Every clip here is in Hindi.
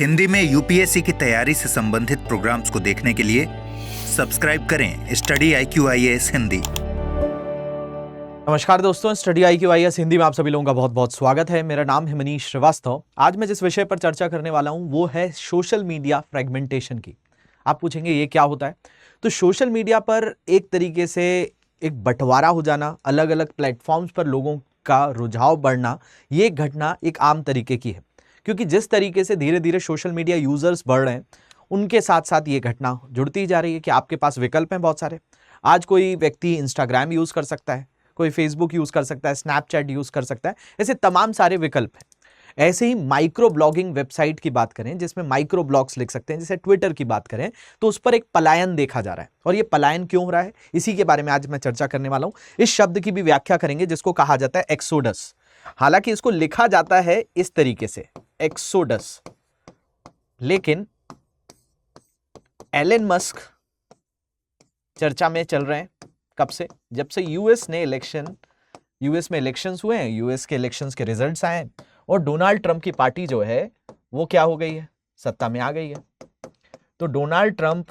हिंदी में यूपीएससी की तैयारी से संबंधित प्रोग्राम्स को देखने के लिए सब्सक्राइब करें स्टडी IQ-IAS हिंदी। नमस्कार दोस्तों, स्टडी IQ-IAS हिंदी में आप सभी लोगों का बहुत बहुत स्वागत है। मेरा नाम है मनीष श्रीवास्तव। आज मैं जिस विषय पर चर्चा करने वाला हूं वो है सोशल मीडिया फ्रेगमेंटेशन की। आप पूछेंगे ये क्या होता है? तो सोशल मीडिया पर एक तरीके से एक बंटवारा हो जाना, अलग अलग प्लेटफॉर्म्स पर लोगों का रुझाव बढ़ना, ये घटना एक आम तरीके की है, क्योंकि जिस तरीके से धीरे धीरे सोशल मीडिया यूजर्स बढ़ रहे हैं उनके साथ साथ ये घटना जुड़ती जा रही है कि आपके पास विकल्प हैं बहुत सारे। आज कोई व्यक्ति इंस्टाग्राम यूज कर सकता है, कोई फेसबुक यूज कर सकता है, स्नैपचैट यूज कर सकता है, ऐसे तमाम सारे विकल्प हैं। ऐसे ही माइक्रो ब्लॉगिंग वेबसाइट की बात करें जिसमें माइक्रो ब्लॉग्स लिख सकते हैं, जैसे ट्विटर की बात करें तो उस पर एक पलायन देखा जा रहा है। और ये पलायन क्यों हो रहा है, इसी के बारे में आज मैं चर्चा करने वाला हूं। इस शब्द की भी व्याख्या करेंगे जिसको कहा जाता है एक्सोडस। हालांकि इसको लिखा जाता है इस तरीके से एक्सोडस, लेकिन एलन मस्क चर्चा में चल रहे हैं। कब से? जब से यूएस में इलेक्शंस हुए हैं, यूएस के इलेक्शंस के रिजल्ट्स आए हैं और डोनाल्ड ट्रंप की पार्टी जो है वो क्या हो गई है, सत्ता में आ गई है। तो डोनाल्ड ट्रंप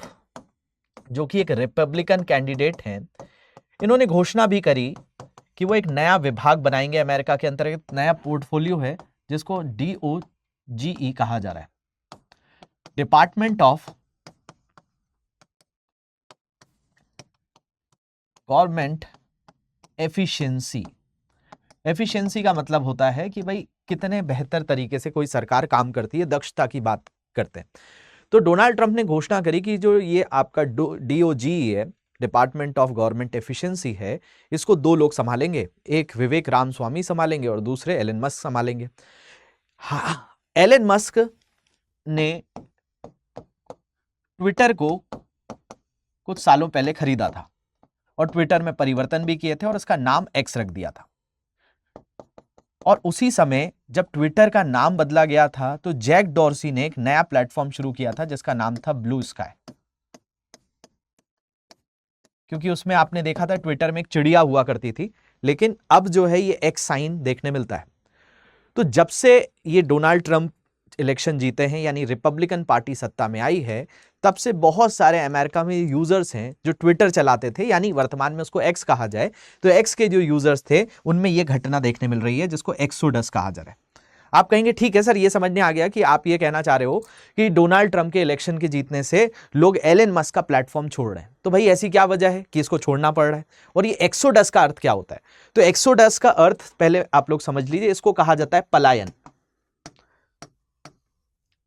जो कि एक रिपब्लिकन कैंडिडेट हैं, इन्होंने घोषणा भी करी कि वो एक नया विभाग बनाएंगे अमेरिका के अंतर्गत। नया पोर्टफोलियो है जिसको DOGE कहा जा रहा है, department of government efficiency. Efficiency का मतलब होता है कि भाई कितने बेहतर तरीके से कोई सरकार काम करती है, दक्षता की बात करते हैं। तो डोनाल्ड ट्रंप ने घोषणा करी कि जो ये आपका DOGE है, डिपार्टमेंट ऑफ गवर्नमेंट एफिशिएंसी है, इसको दो लोग संभालेंगे, एक विवेक रामस्वामी संभालेंगे और दूसरे एलन मस्क संभालेंगे। हाँ, एलन मस्क ने ट्विटर को कुछ सालों पहले खरीदा था और ट्विटर में परिवर्तन भी किए थे और इसका नाम एक्स रख दिया था। और उसी समय जब ट्विटर का नाम बदला गया था तो जैक डॉर्सी ने एक नया प्लेटफॉर्म शुरू किया था जिसका नाम था ब्लू स्काई। क्योंकि उसमें आपने देखा था ट्विटर में एक चिड़िया हुआ करती थी, लेकिन अब जो है ये एक्स साइन देखने मिलता है। तो जब से ये डोनाल्ड ट्रंप इलेक्शन जीते हैं, यानी रिपब्लिकन पार्टी सत्ता में आई है, तब से बहुत सारे अमेरिका में यूजर्स हैं जो ट्विटर चलाते थे, यानी वर्तमान में उसको एक्स कहा जाए, तो एक्स के जो यूजर्स थे उनमें यह घटना देखने मिल रही है जिसको एक्सोडस कहा जा रहा है। आप कहेंगे ठीक है सर, ये समझ में आ गया कि आप ये कहना चाह रहे हो कि डोनाल्ड ट्रंप के इलेक्शन के जीतने से लोग एलन मस्क का प्लेटफॉर्म छोड़ रहे हैं। तो भाई ऐसी क्या वजह है कि इसको छोड़ना पड़ रहा है? और ये एक्सोडस का अर्थ क्या होता है? तो एक्सोडस का अर्थ पहले आप लोग समझ लीजिए, इसको कहा जाता है पलायन।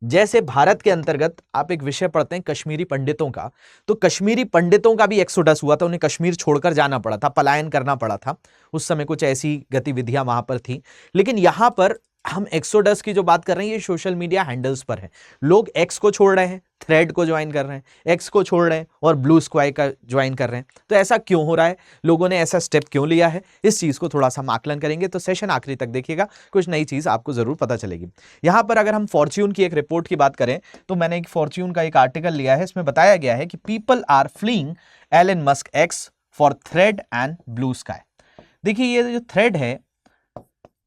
जैसे भारत के अंतर्गत आप एक विषय पढ़ते हैं कश्मीरी पंडितों का, तो कश्मीरी पंडितों का भी एक्सोडस हुआ था, उन्हें कश्मीर छोड़कर जाना पड़ा था, पलायन करना पड़ा था। उस समय कुछ ऐसी गतिविधियां वहां पर थी। लेकिन यहां पर हम एक्सोडस की जो बात कर रहे हैं ये सोशल मीडिया हैंडल्स पर है। लोग एक्स को छोड़ रहे हैं, थ्रेड को ज्वाइन कर रहे हैं, एक्स को छोड़ रहे हैं और ब्लू स्काई का ज्वाइन कर रहे हैं। तो ऐसा क्यों हो रहा है, लोगों ने ऐसा स्टेप क्यों लिया है, इस चीज को थोड़ा सा हम आकलन करेंगे। तो सेशन आखिरी तक देखिएगा, कुछ नई चीज आपको जरूर पता चलेगी। यहां पर अगर हम फॉर्च्यून की एक रिपोर्ट की बात करें तो मैंने एक फॉर्च्यून का एक आर्टिकल लिया है, इसमें बताया गया है कि people are fleeing Elon Musk X for thread and Bluesky. देखिए ये जो थ्रेड है,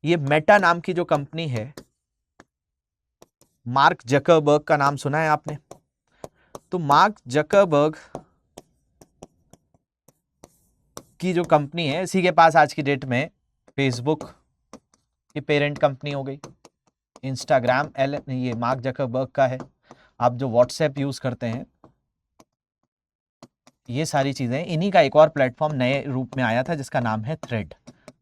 ये मेटा नाम की जो कंपनी है, मार्क जकरबर्ग का नाम सुना है आपने? तो मार्क जकरबर्ग की जो कंपनी है, इसी के पास आज की डेट में फेसबुक की पेरेंट कंपनी हो गई, इंस्टाग्राम ये मार्क जकरबर्ग का है। आप जो व्हाट्सएप यूज करते हैं, ये सारी चीजें, इन्हीं का एक और प्लेटफॉर्म नए रूप में आया था जिसका नाम है थ्रेड।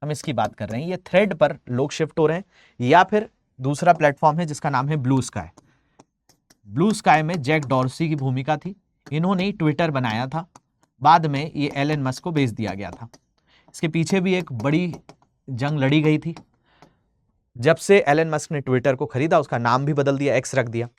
हम इसकी बात कर रहे हैं। ये थ्रेड पर लोग शिफ्ट हो रहे हैं, या फिर दूसरा प्लेटफॉर्म है जिसका नाम है ब्लू स्काई। ब्लू स्काई में जैक डॉर्सी की भूमिका थी, इन्होंने ही ट्विटर बनाया था, बाद में ये एलन मस्क को बेच दिया गया था। इसके पीछे भी एक बड़ी जंग लड़ी गई थी। जब से एलन मस्क ने ट्विटर को खरीदा उसका नाम भी बदल दिया, एक्स रख दिया।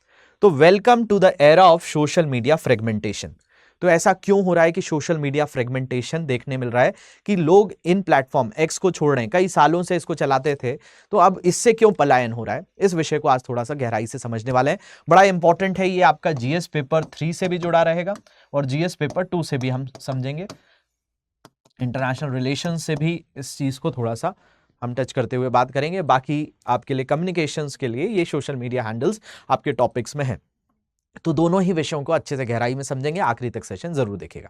तो welcome to the era of social media fragmentation. तो ऐसा क्यों हो रहा है कि सोशल मीडिया फ्रेगमेंटेशन देखने मिल रहा है कि लोग इन प्लेटफॉर्म एक्स को छोड़ रहे हैं, कई सालों से इसको चलाते थे, तो अब इससे क्यों पलायन हो रहा है? इस विषय को आज थोड़ा सा गहराई से समझने वाले हैं। बड़ा इंपॉर्टेंट है, ये आपका जीएस पेपर 3 से भी जुड़ा रहेगा और जीएस पेपर 2 से भी हम समझेंगे। इंटरनेशनल रिलेशन से भी इस चीज को थोड़ा सा हम टच करते हुए बात करेंगे। बाकी आपके लिए कम्युनिकेशंस के लिए ये सोशल मीडिया हैंडल्स आपके टॉपिक्स में हैं, तो दोनों ही विषयों को अच्छे से गहराई में समझेंगे। आखिरी तक सेशन जरूर देखेगा।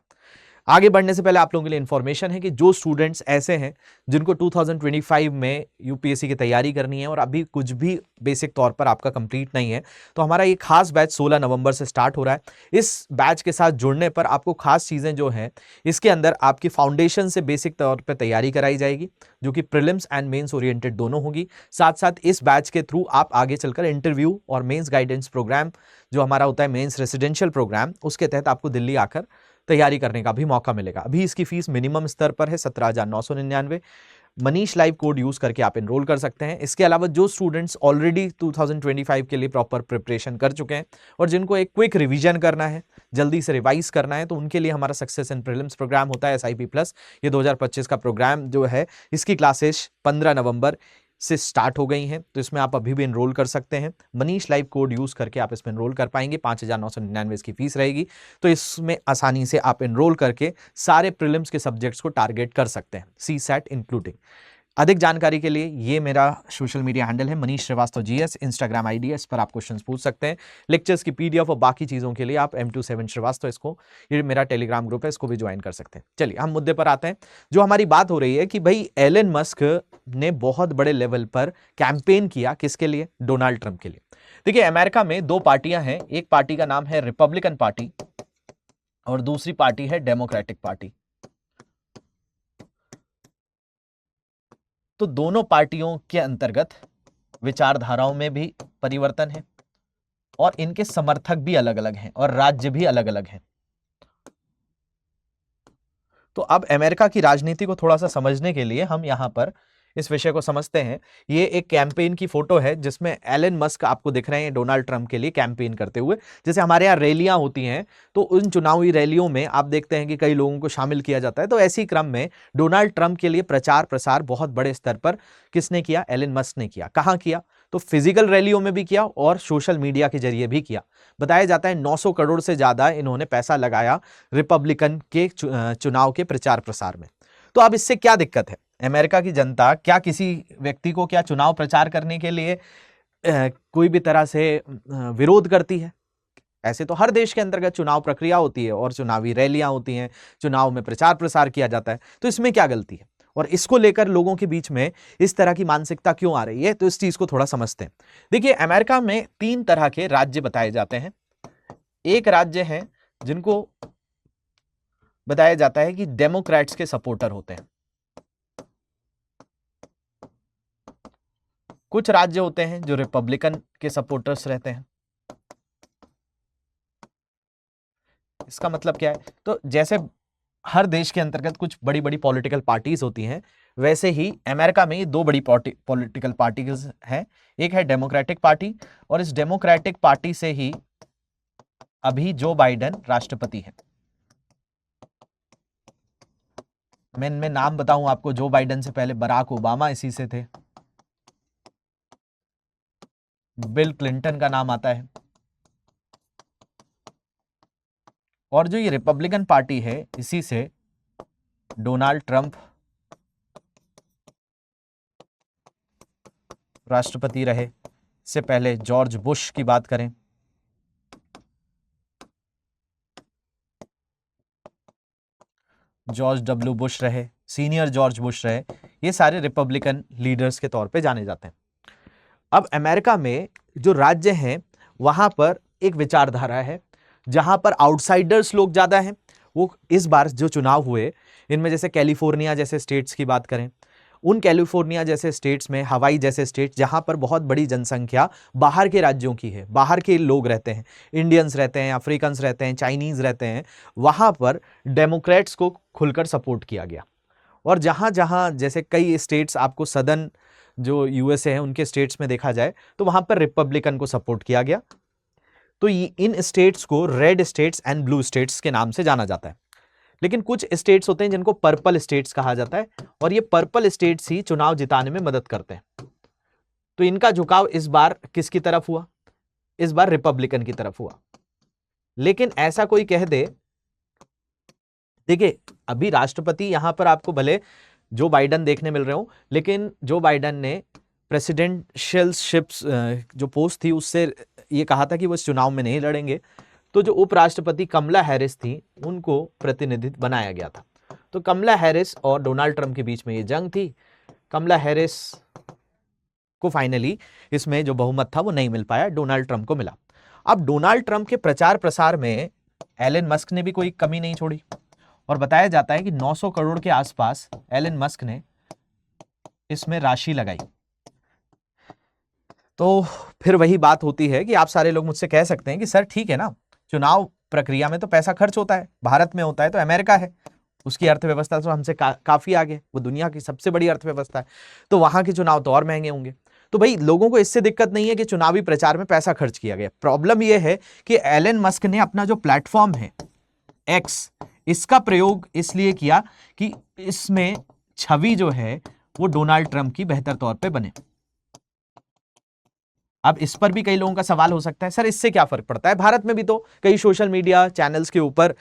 आगे बढ़ने से पहले आप लोगों के लिए इंफॉर्मेशन है कि जो स्टूडेंट्स ऐसे हैं जिनको 2025 में यूपीएससी की तैयारी करनी है और अभी कुछ भी बेसिक तौर पर आपका कंप्लीट नहीं है, तो हमारा ये खास बैच 16 नवंबर से स्टार्ट हो रहा है। इस बैच के साथ जुड़ने पर आपको खास चीज़ें जो हैं, इसके अंदर आपकी फाउंडेशन से बेसिक तौर पर तैयारी कराई जाएगी, जो कि प्रीलिम्स एंड मेंस ओरिएंटेड दोनों होगी। साथ साथ इस बैच के थ्रू आप आगे चलकर इंटरव्यू और मेंस गाइडेंस प्रोग्राम जो हमारा होता है मेंस रेसिडेंशियल प्रोग्राम, उसके तहत आपको दिल्ली आकर तैयारी करने का भी मौका मिलेगा। अभी इसकी फीस मिनिमम स्तर पर है 17,999। मनीष लाइव कोड यूज करके आप एनरोल कर सकते हैं। इसके अलावा जो स्टूडेंट्स ऑलरेडी 2025 के लिए प्रॉपर प्रिपरेशन कर चुके हैं और जिनको एक क्विक रिवीजन करना है, जल्दी से रिवाइज करना है, तो उनके लिए हमारा सक्सेस इन प्रीलिम्स प्रोग्राम होता है SIP प्लस। ये 2025 का प्रोग्राम जो है, इसकी क्लासेस 15 नवंबर से स्टार्ट हो गई हैं, तो इसमें आप अभी भी एनरोल कर सकते हैं। मनीष लाइव कोड यूज करके आप इसमें एनरोल कर पाएंगे। 5,999 इसकी फीस रहेगी, तो इसमें आसानी से आप एनरोल करके सारे प्रीलिम्स के सब्जेक्ट्स को टारगेट कर सकते हैं, CSAT इंक्लूडिंग। अधिक जानकारी के लिए ये मेरा सोशल मीडिया हैंडल है Manish Srivastava GS, Instagram ID है, इस पर आप क्वेश्चंस पूछ सकते हैं। लेक्चर्स की PDF और बाकी चीज़ों के लिए आप M27 श्रीवास्तव, इसको, ये मेरा टेलीग्राम ग्रुप है, इसको भी ज्वाइन कर सकते हैं। चलिए हम मुद्दे पर आते हैं। जो हमारी बात हो रही है कि भाई एलन मस्क ने बहुत बड़े लेवल पर कैंपेन किया, किसके लिए? डोनाल्ड ट्रंप के लिए। देखिए, अमेरिका में दो पार्टियां हैं, एक पार्टी का नाम है रिपब्लिकन पार्टी और दूसरी पार्टी है डेमोक्रेटिक पार्टी। तो दोनों पार्टियों के अंतर्गत विचारधाराओं में भी परिवर्तन है और इनके समर्थक भी अलग अलग हैं और राज्य भी अलग अलग हैं। तो अब अमेरिका की राजनीति को थोड़ा सा समझने के लिए हम यहां पर इस विषय को समझते हैं। ये एक कैंपेन की फोटो है जिसमें एलन मस्क आपको दिख रहे हैं डोनाल्ड ट्रंप के लिए कैंपेन करते हुए। जैसे हमारे यहाँ रैलियां होती हैं, तो उन चुनावी रैलियों में आप देखते हैं कि कई लोगों को शामिल किया जाता है। तो ऐसी क्रम में डोनाल्ड ट्रंप के लिए प्रचार प्रसार बहुत बड़े स्तर पर किसने किया? एलन मस्क ने किया। कहाँ किया? तो फिजिकल रैलियों में भी किया और सोशल मीडिया के जरिए भी किया। बताया जाता है 900 करोड़ से ज्यादा इन्होंने पैसा लगाया रिपब्लिकन के चुनाव के प्रचार प्रसार में। तो अब इससे क्या दिक्कत है? अमेरिका की जनता क्या किसी व्यक्ति को क्या चुनाव प्रचार करने के लिए कोई भी तरह से विरोध करती है? ऐसे तो हर देश के अंतर्गत चुनाव प्रक्रिया होती है और चुनावी रैलियां होती हैं, चुनाव में प्रचार प्रसार किया जाता है। तो इसमें क्या गलती है और इसको लेकर लोगों के बीच में इस तरह की मानसिकता क्यों आ रही है? तो इस चीज को थोड़ा समझते हैं। देखिए, अमेरिका में 3 तरह के राज्य बताए जाते हैं। एक राज्य है जिनको बताया जाता है कि डेमोक्रेट्स के सपोर्टर होते हैं। कुछ राज्य होते हैं जो रिपब्लिकन के सपोर्टर्स रहते हैं। इसका मतलब क्या है? तो जैसे हर देश के अंतर्गत कुछ बड़ी बड़ी पॉलिटिकल पार्टीज होती हैं, वैसे ही अमेरिका में 2 बड़ी पॉलिटिकल पार्टीज हैं। एक है डेमोक्रेटिक पार्टी और इस डेमोक्रेटिक पार्टी से ही अभी जो बाइडेन राष्ट्रपति है। मैं इनमें नाम बताऊं आपको, जो बाइडेन से पहले बराक ओबामा इसी से थे, बिल क्लिंटन का नाम आता है, और जो ये रिपब्लिकन पार्टी है इसी से डोनाल्ड ट्रंप राष्ट्रपति रहे। इससे पहले जॉर्ज बुश की बात करें, जॉर्ज W बुश रहे, सीनियर जॉर्ज बुश रहे, ये सारे रिपब्लिकन लीडर्स के तौर पे जाने जाते हैं। अब अमेरिका में जो राज्य हैं वहां पर एक विचारधारा है जहां पर आउटसाइडर्स लोग ज्यादा हैं। वो इस बार जो चुनाव हुए, इनमें जैसे कैलिफोर्निया जैसे स्टेट्स की बात करें, उन कैलिफोर्निया जैसे स्टेट्स में, हवाई जैसे स्टेट्स जहां पर बहुत बड़ी जनसंख्या बाहर के राज्यों की है, बाहर के लोग रहते हैं, इंडियंस रहते हैं, अफ्रीकन्स रहते हैं, चाइनीज रहते हैं, वहां पर डेमोक्रेट्स को खुलकर सपोर्ट किया गया। और जहां जहां जैसे कई स्टेट्स आपको सदर्न जो USA है उनके स्टेट्स में देखा जाए, तो वहां पर रिपब्लिकन को सपोर्ट किया गया। तो इन स्टेट्स को red states and blue states के नाम से जाना जाता है। लेकिन कुछ स्टेट्स होते हैं जिनको पर्पल स्टेट्स कहा जाता है, और ये पर्पल स्टेट्स ही चुनाव जिताने में मदद करते हैं। तो इनका झुकाव इस बार किसकी तरफ हुआ? इस बार रिपब्लिकन की तरफ हुआ। लेकिन ऐसा कोई कह दे, देखिए अभी राष्ट्रपति यहां पर आपको भले जो बाइडन देखने मिल रहे हो, लेकिन जो बाइडन ने प्रेसिडेंशियल शिप्स जो पोस्ट थी उससे ये कहा था कि वो इस चुनाव में नहीं लड़ेंगे। तो जो उपराष्ट्रपति कमला हैरिस थी उनको प्रतिनिधित्व बनाया गया था। तो कमला हैरिस और डोनाल्ड ट्रंप के बीच में ये जंग थी। कमला हैरिस को फाइनली इसमें जो बहुमत था वो नहीं मिल पाया, डोनाल्ड ट्रंप को मिला। अब डोनाल्ड ट्रंप के प्रचार प्रसार में एलन मस्क ने भी कोई कमी नहीं छोड़ी और बताया जाता है कि 900 करोड़ के आसपास एलन मस्क ने इसमें राशि लगाई। तो फिर वही बात होती है कि आप सारे लोग मुझसे कह सकते हैं कि सर ठीक है ना, चुनाव प्रक्रिया में तो पैसा खर्च होता है, भारत में होता है तो अमेरिका है, उसकी अर्थव्यवस्था तो हमसे काफी आगे, वो दुनिया की सबसे बड़ी अर्थव्यवस्था है, तो वहां के चुनाव तो और महंगे होंगे। तो भाई लोगों को इससे दिक्कत नहीं है कि चुनावी प्रचार में पैसा खर्च किया गया। प्रॉब्लम यह है कि एलन मस्क ने अपना जो प्लेटफॉर्म है एक्स, इसका प्रयोग इसलिए किया कि इसमें छवि जो है वो डोनाल्ड ट्रंप की बेहतर तौर पे बने। अब इस पर भी कई लोगों का सवाल हो सकता है, सर इससे क्या फर्क पड़ता है, भारत में भी तो कई सोशल मीडिया चैनल्स के ऊपर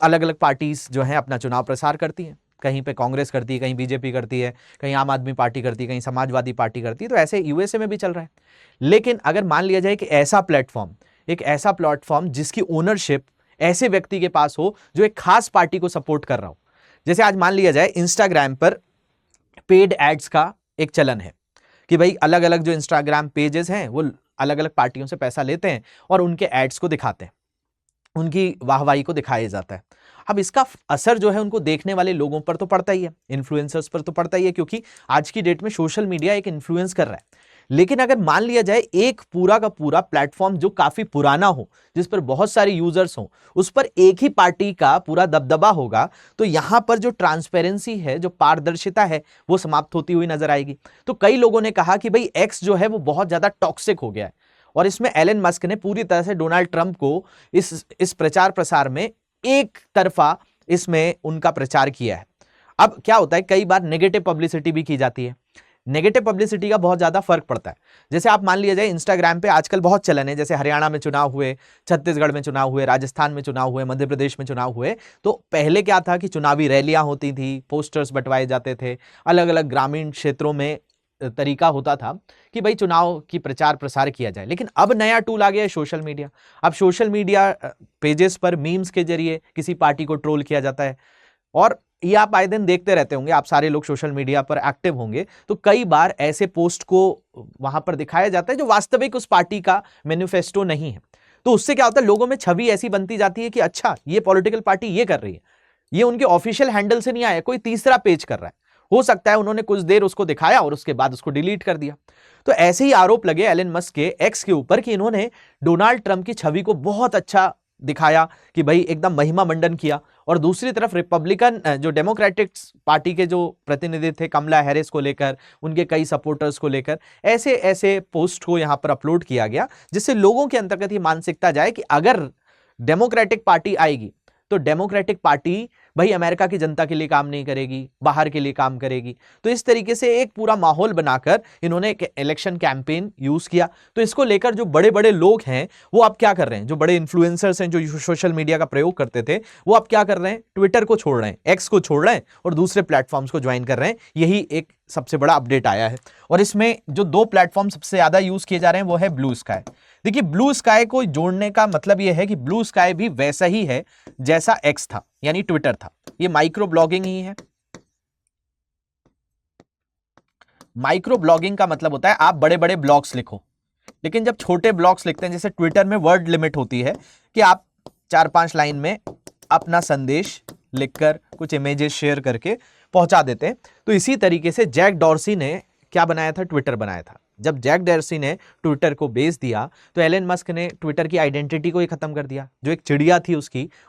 अलग अलग पार्टीज जो है अपना चुनाव प्रसार करती हैं, कहीं पे कांग्रेस करती है, कहीं बीजेपी करती है, कहीं आम आदमी पार्टी करती है, कहीं समाजवादी पार्टी करती है, तो ऐसे यूएसए में भी चल रहा है। लेकिन अगर मान लिया जाए कि ऐसा प्लेटफॉर्म, एक ऐसा प्लेटफॉर्म जिसकी ओनरशिप ऐसे व्यक्ति के पास हो जो एक खास पार्टी को सपोर्ट कर रहा हो, जैसे आज मान लिया जाए इंस्टाग्राम पर पेड एड्स का एक चलन है कि भाई अलग अलग जो इंस्टाग्राम पेजेस हैं वो अलग अलग पार्टियों से पैसा लेते हैं और उनके एड्स को दिखाते हैं, उनकी वाहवाही को दिखाया जाता है। अब इसका असर जो है उनको देखने वाले लोगों पर तो पड़ता ही है, इन्फ्लुएंसर्स पर तो पड़ता ही है, क्योंकि आज की डेट में सोशल मीडिया एक इन्फ्लुएंस कर रहा है। लेकिन अगर मान लिया जाए एक पूरा का पूरा प्लेटफॉर्म जो काफी पुराना हो, जिस पर बहुत सारे यूजर्स हों, उस पर एक ही पार्टी का पूरा दबदबा होगा, तो यहां पर जो ट्रांसपेरेंसी है, जो पारदर्शिता है, वो समाप्त होती हुई नजर आएगी। तो कई लोगों ने कहा कि भाई एक्स जो है वो बहुत ज्यादा टॉक्सिक हो गया है और इसमें एलन मस्क ने पूरी तरह से डोनाल्ड ट्रंप को इस प्रचार प्रसार में एक तरफा इसमें उनका प्रचार किया है। अब क्या होता है, कई बार नेगेटिव पब्लिसिटी भी की जाती है। नेगेटिव पब्लिसिटी का बहुत ज्यादा फर्क पड़ता है। जैसे आप मान लिया जाए इंस्टाग्राम पे आजकल बहुत चलन है, जैसे हरियाणा में चुनाव हुए, छत्तीसगढ़ में चुनाव हुए, राजस्थान में चुनाव हुए, मध्य प्रदेश में चुनाव हुए, तो पहले क्या था कि चुनावी रैलियां होती थी, पोस्टर्स बंटवाए जाते थे, अलग अलग ग्रामीण क्षेत्रों में तरीका होता था कि भाई चुनाव की प्रचार प्रसार किया जाए। लेकिन अब नया टूल आ गया है सोशल मीडिया। अब सोशल मीडिया पेजेस पर मीम्स के जरिए किसी पार्टी को ट्रोल किया जाता है और ये आप आए दिन देखते रहते होंगे, आप सारे लोग सोशल मीडिया पर एक्टिव होंगे, तो कई बार ऐसे पोस्ट को वहां पर दिखाया जाता है जो वास्तविक उस पार्टी का मैनिफेस्टो नहीं है। तो उससे क्या होता है, लोगों में छवि ऐसी बनती जाती है कि अच्छा ये पॉलिटिकल पार्टी ये कर रही है, ये उनके ऑफिशियल हैंडल से नहीं आया, कोई तीसरा पेज कर रहा है। हो सकता है उन्होंने कुछ देर उसको दिखाया और उसके बाद उसको डिलीट कर दिया। तो ऐसे ही आरोप लगे एलन मस्क के एक्स के ऊपर कि इन्होंने डोनाल्ड ट्रंप की छवि को बहुत अच्छा दिखाया कि भाई एकदम महिमा मंडन किया, और दूसरी तरफ रिपब्लिकन जो डेमोक्रेटिक पार्टी के जो प्रतिनिधि थे कमला हैरिस को लेकर, उनके कई सपोर्टर्स को लेकर ऐसे ऐसे पोस्ट को यहां पर अपलोड किया गया, जिससे लोगों के अंतर्गत ये मानसिकता जाए कि अगर डेमोक्रेटिक पार्टी आएगी तो डेमोक्रेटिक पार्टी भाई अमेरिका की जनता के लिए काम नहीं करेगी, बाहर के लिए काम करेगी। तो इस तरीके से एक पूरा माहौल बनाकर इन्होंने एक इलेक्शन कैंपेन यूज किया। तो इसको लेकर जो बड़े बड़े लोग हैं वो अब क्या कर रहे हैं, जो बड़े इन्फ्लुएंसर्स हैं जो सोशल मीडिया का प्रयोग करते थे, वो अब क्या कर रहे हैं, ट्विटर को छोड़ रहे हैं, एक्स को छोड़ रहे हैं और दूसरे प्लेटफॉर्म्स को ज्वाइन कर रहे हैं। यही एक सबसे बड़ा अपडेट आया है। और इसमें जो दो प्लेटफॉर्म सबसे ज्यादा यूज किए जा रहे हैं वो है ब्लू स्काई। देखिए ब्लू स्काई को जोड़ने का मतलब यह है कि ब्लू स्काई भी वैसा ही है जैसा एक्स था, यानी ट्विटर था। ये माइक्रो ब्लॉगिंग ही है। माइक्रो ब्लॉगिंग का मतलब होता है आप बड़े बड़े ब्लॉग्स लिखो, लेकिन जब छोटे ब्लॉग्स लिखते हैं, जैसे ट्विटर में वर्ड लिमिट होती है कि आप 4-5 लाइन में अपना संदेश लिखकर कुछ इमेजेस शेयर करके पहुंचा देते हैं। तो इसी तरीके से जैक डॉर्सी ने क्या बनाया था, ट्विटर बनाया था। जब जैक डॉर्सी ने ट्विटर को बेच दिया तो एलन मस्क ने ट्विटर की आइडेंटिटी को ही खत्म कर दिया। जो एक चिड़िया थी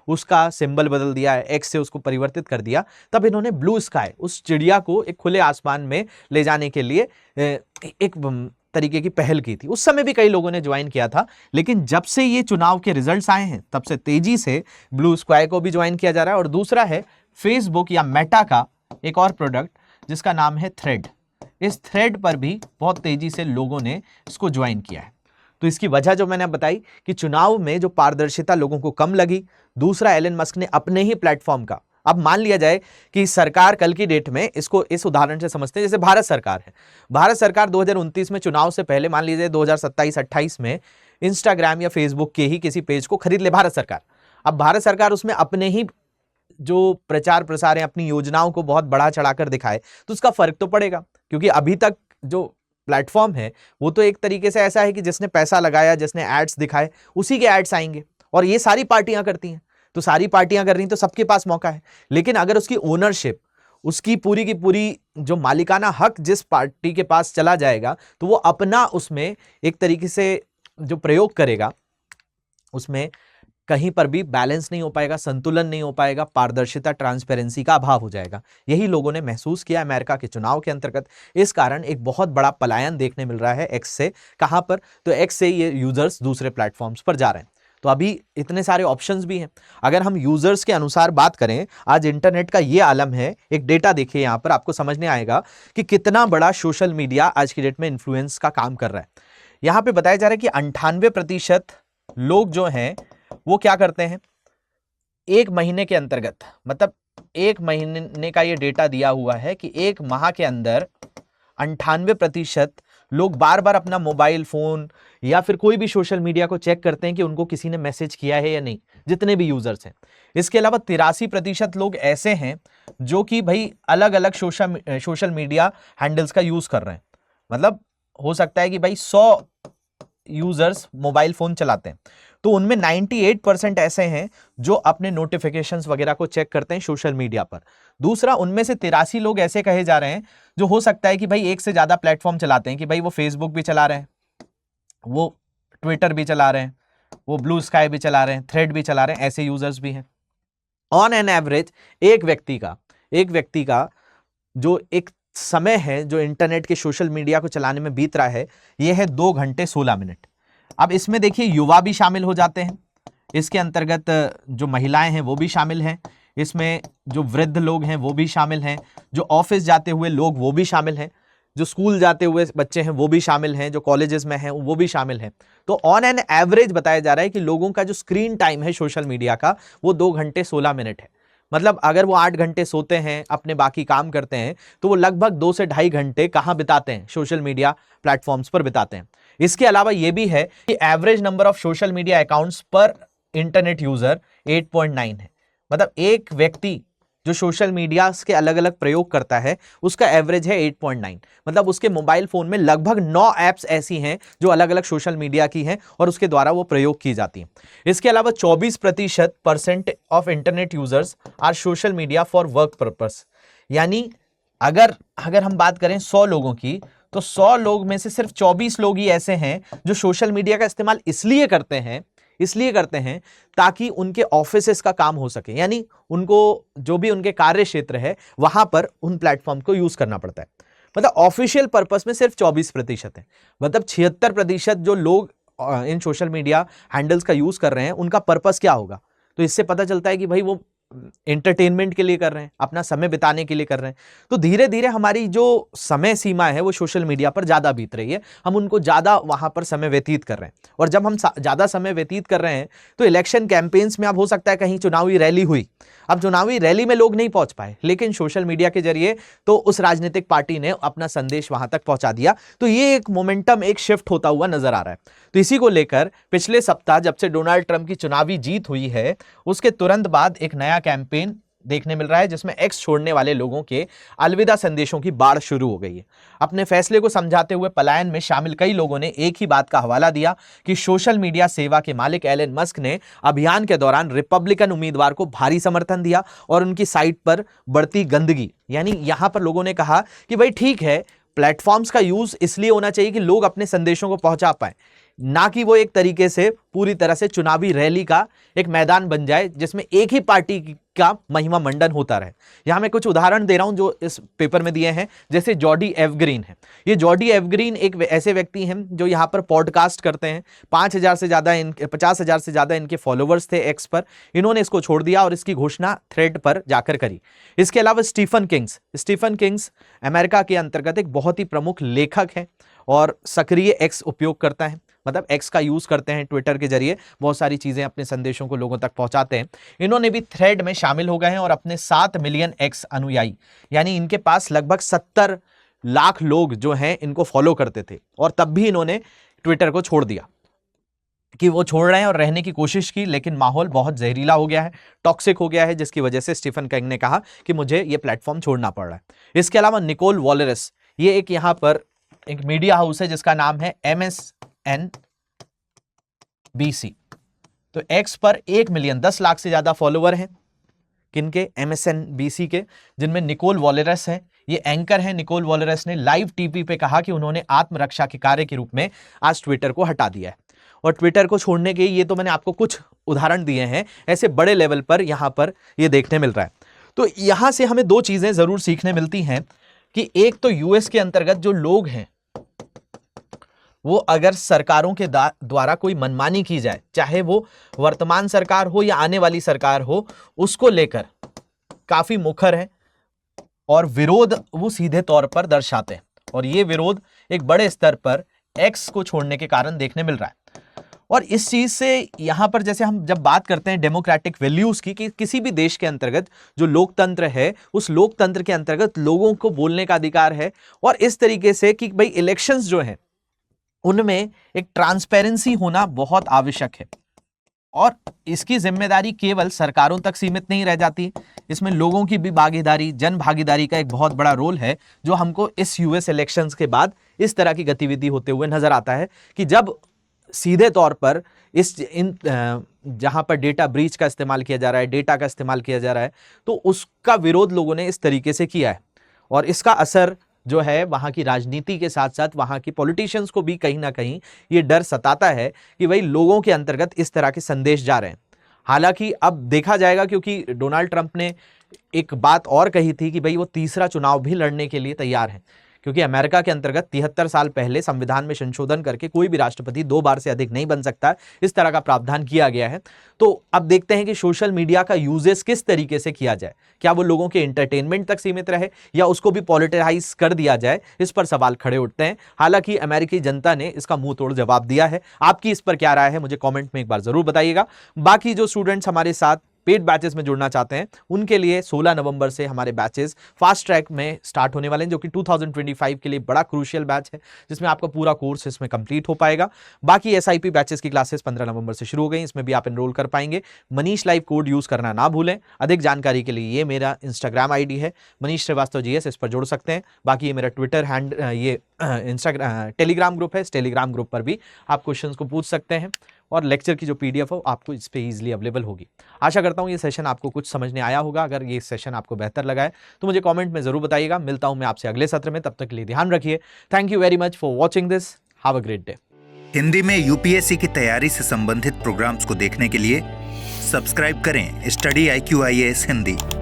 उसका सिंबल बदल दिया, एक्स से उसको परिवर्तित कर दिया। तब इन्होंने ब्लू स्काई, उस चिड़िया को एक खुले आसमान में ले जाने के लिए एक तरीके की पहल की थी। उस समय भी कई लोगों ने ज्वाइन किया था, लेकिन जब से ये चुनाव के रिजल्ट्स आए हैं तब से तेजी से ब्लू स्काई को भी ज्वाइन किया जा रहा है। और दूसरा है फेसबुक या मेटा का एक और प्रोडक्ट जिसका नाम है थ्रेड। इस थ्रेड पर भी बहुत तेजी से लोगों ने इसको ज्वाइन किया है। तो इसकी वजह जो मैंने बताई कि चुनाव में जो पारदर्शिता लोगों को कम लगी, दूसरा एलन मस्क ने अपने ही प्लेटफॉर्म का अब मान लिया जाए कि सरकार कल की डेट में, इसको इस उदाहरण से समझते हैं, जैसे भारत सरकार है, भारत सरकार 2029 में चुनाव से पहले मान लीजिए 2027-28 में इंस्टाग्राम या फेसबुक के ही किसी पेज को खरीद ले भारत सरकार। अब भारत सरकार उसमें अपने ही जो प्रचार प्रसार है, अपनी योजनाओं को बहुत बढ़ा चढ़ाकर दिखाए, तो उसका फर्क तो पड़ेगा, क्योंकि अभी तक जो प्लेटफॉर्म है वो तो एक तरीके से ऐसा है कि जिसने पैसा लगाया, जिसने एड्स दिखाए, उसी के एड्स आएंगे, और ये सारी पार्टियां करती हैं, तो सारी पार्टियां कर रही हैं तो सबके पास मौका है। लेकिन अगर उसकी ओनरशिप, उसकी पूरी की पूरी जो मालिकाना हक जिस पार्टी के पास चला जाएगा, तो वो अपना उसमें एक तरीके से जो प्रयोग करेगा, उसमें कहीं पर भी बैलेंस नहीं हो पाएगा, संतुलन नहीं हो पाएगा, पारदर्शिता, ट्रांसपेरेंसी का अभाव हो जाएगा। यही लोगों ने महसूस किया अमेरिका के चुनाव के अंतर्गत। इस कारण एक बहुत बड़ा पलायन देखने मिल रहा है एक्स से। कहां पर? तो एक्स से ये यूजर्स दूसरे प्लेटफॉर्म्स पर जा रहे हैं। तो अभी इतने सारे ऑप्शंस भी हैं। अगर हम यूजर्स के अनुसार बात करें, आज इंटरनेट का ये आलम है। एक डेटा देखिए, यहां पर आपको समझने आएगा कि कितना बड़ा सोशल मीडिया आज की डेट में इन्फ्लुएंस का काम कर रहा है। यहां पे बताया जा रहा है कि 98% लोग जो हैं वो क्या करते हैं, एक महीने के अंतर्गत, मतलब एक महीने का ये डेटा दिया हुआ है कि एक माह के अंदर 98% लोग बार बार अपना मोबाइल फोन या फिर कोई भी सोशल मीडिया को चेक करते हैं कि उनको किसी ने मैसेज किया है या नहीं, जितने भी यूजर्स हैं। इसके अलावा 83% लोग ऐसे हैं जो कि भाई अलग अलग सोशल मीडिया हैंडल्स का यूज कर रहे हैं। मतलब हो सकता है कि भाई 100 यूजर्स मोबाइल फोन चलाते हैं, तो उनमें 98% ऐसे हैं जो अपने नोटिफिकेशंस वगैरह को चेक करते हैं सोशल मीडिया पर। दूसरा, उनमें से 83 लोग ऐसे कहे जा रहे हैं जो हो सकता है कि भाई एक से ज्यादा प्लेटफॉर्म चलाते हैं, कि भाई वो फेसबुक भी चला रहे हैं, वो ट्विटर भी चला रहे हैं, वो ब्लू स्काई भी चला रहे हैं, थ्रेड भी चला रहे हैं, ऐसे यूजर्स भी हैं। ऑन एन एवरेज एक व्यक्ति का जो एक समय है जो इंटरनेट के सोशल मीडिया को चलाने में बीत रहा है, यह है 2 घंटे 16 मिनट। अब इसमें देखिए युवा भी शामिल हो जाते हैं, इसके अंतर्गत जो महिलाएं हैं वो भी शामिल हैं, इसमें जो वृद्ध लोग हैं वो भी शामिल हैं, जो ऑफिस जाते हुए लोग वो भी शामिल हैं, जो स्कूल जाते हुए बच्चे हैं वो भी शामिल हैं, जो कॉलेजेस में हैं वो भी शामिल हैं। तो ऑन एन एवरेज बताया जा रहा है कि लोगों का जो स्क्रीन टाइम है सोशल मीडिया का, वो 2 घंटे 16 मिनट है। मतलब अगर वो 8 घंटे सोते हैं, अपने बाकी काम करते हैं, तो वो लगभग 2 से ढाई घंटे कहां बिताते हैं? सोशल मीडिया प्लेटफॉर्म्स पर बिताते हैं। इसके अलावा यह भी है कि average number of social media accounts पर इंटरनेट यूजर 8.9 है। मतलब एक व्यक्ति जो सोशल मीडिया के अलग अलग प्रयोग करता है, उसका एवरेज है 8.9। मतलब उसके मोबाइल फोन में लगभग 9 ऐप्स ऐसी हैं जो अलग अलग सोशल मीडिया की हैं और उसके द्वारा वो प्रयोग की जाती हैं। इसके अलावा 24% of internet users are social media for work purpose. यानी अगर हम बात करें 100 लोगों की, तो 100 लोग में से सिर्फ 24 लोग ही ऐसे हैं जो सोशल मीडिया का इस्तेमाल इसलिए करते हैं ताकि उनके ऑफिसेस का काम हो सके। यानी उनको जो भी उनके कार्य क्षेत्र है वहां पर उन प्लेटफॉर्म को यूज करना पड़ता है। मतलब ऑफिशियल पर्पस में सिर्फ 24% है। मतलब 76% जो लोग इन सोशल मीडिया हैंडल्स का यूज कर रहे हैं, उनका पर्पस क्या होगा? तो इससे पता चलता है कि भाई वो एंटरटेनमेंट के लिए कर रहे हैं, अपना समय बिताने के लिए कर रहे हैं। तो धीरे धीरे हमारी जो समय सीमा है वो सोशल मीडिया पर ज्यादा बीत रही है, हम उनको ज्यादा वहां पर समय व्यतीत कर रहे हैं। और जब हम ज्यादा समय व्यतीत कर रहे हैं तो इलेक्शन कैंपेन्स में अब हो सकता है कहीं चुनावी रैली हुई, अब चुनावी रैली में लोग नहीं पहुंच पाए, लेकिन सोशल मीडिया के जरिए तो उस राजनीतिक पार्टी ने अपना संदेश वहां तक पहुंचा दिया। तो ये एक मोमेंटम, एक शिफ्ट होता हुआ नजर आ रहा है। तो इसी को लेकर पिछले सप्ताह जब से डोनाल्ड ट्रंप की चुनावी जीत हुई है, उसके तुरंत बाद एक नया कैंपेन देखने मिल रहा है जिसमें एक्स छोड़ने वाले लोगों के अलविदा संदेशों की बाढ़ शुरू हो गई है। अपने फैसले को समझाते हुए पलायन में शामिल कई लोगों ने एक ही बात का हवाला दिया कि सोशल मीडिया सेवा के मालिक एलन मस्क ने अभियान के दौरान रिपब्लिकन उम्मीदवार को भारी समर्थन दिया और उनकी साइट पर बढ़ती गंदगी, यानी यहां पर लोगों ने कहा कि भाई ठीक है, प्लेटफॉर्म्स का यूज इसलिए होना चाहिए कि लोग अपने संदेशों को पहुंचा पाए, ना कि वो एक तरीके से पूरी तरह से चुनावी रैली का एक मैदान बन जाए जिसमें एक ही पार्टी का महिमा मंडन होता रहे। यहां मैं कुछ उदाहरण दे रहा हूं जो इस पेपर में दिए हैं। जैसे जॉर्डी एवग्रीन है। ये जॉर्डी एवग्रीन एक ऐसे व्यक्ति हैं जो यहां पर पॉडकास्ट करते हैं। 50,000 से ज्यादा इनके फॉलोवर्स थे एक्स पर। इन्होंने इसको छोड़ दिया और इसकी घोषणा थ्रेड पर जाकर करी। इसके अलावा स्टीफन किंग्स अमेरिका के अंतर्गत एक बहुत ही प्रमुख लेखक है और सक्रिय एक्स उपयोग करता है। मतलब एक्स का यूज करते हैं, ट्विटर के जरिए बहुत सारी चीजें अपने संदेशों को लोगों तक पहुंचाते हैं। इन्होंने भी थ्रेड में शामिल हो गए हैं और अपने 7 मिलियन एक्स अनुयायी, यानी इनके पास लगभग 70 लाख लोग जो हैं इनको फॉलो करते थे, और तब भी इन्होंने ट्विटर को छोड़ दिया कि वो छोड़ रहे हैं और रहने की कोशिश की, लेकिन माहौल बहुत जहरीला हो गया है, टॉक्सिक हो गया है, जिसकी वजह से स्टीफन किंग ने कहा कि मुझे ये प्लेटफॉर्म छोड़ना पड़ रहा है। इसके अलावा निकोल वॉलरस, ये एक यहां पर एक मीडिया हाउस है जिसका नाम है MSNBC। तो एक्स पर 1 मिलियन 10 लाख से ज्यादा फॉलोवर हैं, किनके? MSNBC के, जिनमें निकोल वॉलरस हैं। ये एंकर हैं। निकोल वॉलरस ने लाइव टीवी पे कहा कि उन्होंने आत्मरक्षा के कार्य के रूप में आज ट्विटर को हटा दिया है। और ट्विटर को छोड़ने के ये तो मैंने आपको कुछ उदाहरण दिए हैं, ऐसे बड़े लेवल पर यहां पर ये देखने मिल रहा है। तो यहां से हमें 2 चीजें जरूर सीखने मिलती हैं कि एक तो यूएस के अंतर्गत जो लोग हैं वो अगर सरकारों के द्वारा कोई मनमानी की जाए, चाहे वो वर्तमान सरकार हो या आने वाली सरकार हो, उसको लेकर काफी मुखर है और विरोध वो सीधे तौर पर दर्शाते हैं। और ये विरोध एक बड़े स्तर पर एक्स को छोड़ने के कारण देखने मिल रहा है। और इस चीज से यहां पर जैसे हम जब बात करते हैं डेमोक्रेटिक वैल्यूज की, कि किसी भी देश के अंतर्गत जो लोकतंत्र है, उस लोकतंत्र के अंतर्गत लोगों को बोलने का अधिकार है, और इस तरीके से कि भाई इलेक्शंस जो हैं उनमें एक ट्रांसपेरेंसी होना बहुत आवश्यक है। और इसकी जिम्मेदारी केवल सरकारों तक सीमित नहीं रह जाती, इसमें लोगों की भी भागीदारी, जन भागीदारी का एक बहुत बड़ा रोल है, जो हमको इस यूएस इलेक्शंस के बाद इस तरह की गतिविधि होते हुए नजर आता है कि जब सीधे तौर पर जहां पर डेटा ब्रीच का इस्तेमाल किया जा रहा है, डेटा का इस्तेमाल किया जा रहा है, तो उसका विरोध लोगों ने इस तरीके से किया है। और इसका असर जो है वहां की राजनीति के साथ साथ वहां की पॉलिटिशियंस को भी कहीं ना कहीं ये डर सताता है कि भाई लोगों के अंतर्गत इस तरह के संदेश जा रहे हैं। हालांकि अब देखा जाएगा, क्योंकि डोनाल्ड ट्रंप ने एक बात और कही थी कि भाई वो तीसरा चुनाव भी लड़ने के लिए तैयार है, क्योंकि अमेरिका के अंतर्गत 73 साल पहले संविधान में संशोधन करके कोई भी राष्ट्रपति 2 बार से अधिक नहीं बन सकता, इस तरह का प्रावधान किया गया है। तो अब देखते हैं कि सोशल मीडिया का यूजेस किस तरीके से किया जाए, क्या वो लोगों के एंटरटेनमेंट तक सीमित रहे या उसको भी पॉलिटिसाइज कर दिया जाए, इस पर सवाल खड़े उठते हैं। हालांकि अमेरिकी जनता ने इसका मुंह तोड़ जवाब दिया है। आपकी इस पर क्या राय है, मुझे कॉमेंट में एक बार जरूर बताइएगा। बाकी जो स्टूडेंट्स हमारे साथ पेड बैचेस में जुड़ना चाहते हैं, उनके लिए 16 नवंबर से हमारे बैचेस फास्ट ट्रैक में स्टार्ट होने वाले हैं, जो कि 2025 के लिए बड़ा क्रूशियल बैच है, जिसमें आपका पूरा कोर्स इसमें कंप्लीट हो पाएगा। बाकी एसआईपी बैचेस की क्लासेस 15 नवंबर से शुरू हो गई, इसमें भी आप एनरोल कर पाएंगे। मनीष लाइव कोड यूज करना ना भूलें। अधिक जानकारी के लिए ये मेरा इंस्टाग्राम आईडी है मनीष श्रीवास्तव जीएस, इस पर जुड़ सकते हैं। बाकी ये मेरा ट्विटर हैंड, ये इंस्टाग्राम टेलीग्राम ग्रुप है, इस टेलीग्राम ग्रुप पर भी आप क्वेश्चंस को पूछ सकते हैं, और लेक्चर की जो पीडीएफ हो आपको इस पे इजीली अवेलेबल होगी। आशा करता हूं ये सेशन आपको कुछ समझने आया होगा। अगर ये सेशन आपको बेहतर लगा है तो मुझे कमेंट में जरूर बताइएगा। मिलता हूं मैं आपसे अगले सत्र में, तब तक के लिए ध्यान रखिए। Thank you very much for watching this. Have a great day. Hindi में यूपीएससी की तैयारी से संबंधित प्रोग्राम्स को देखने के लिए सब्सक्राइब करें स्टडी IQ IAS हिंदी।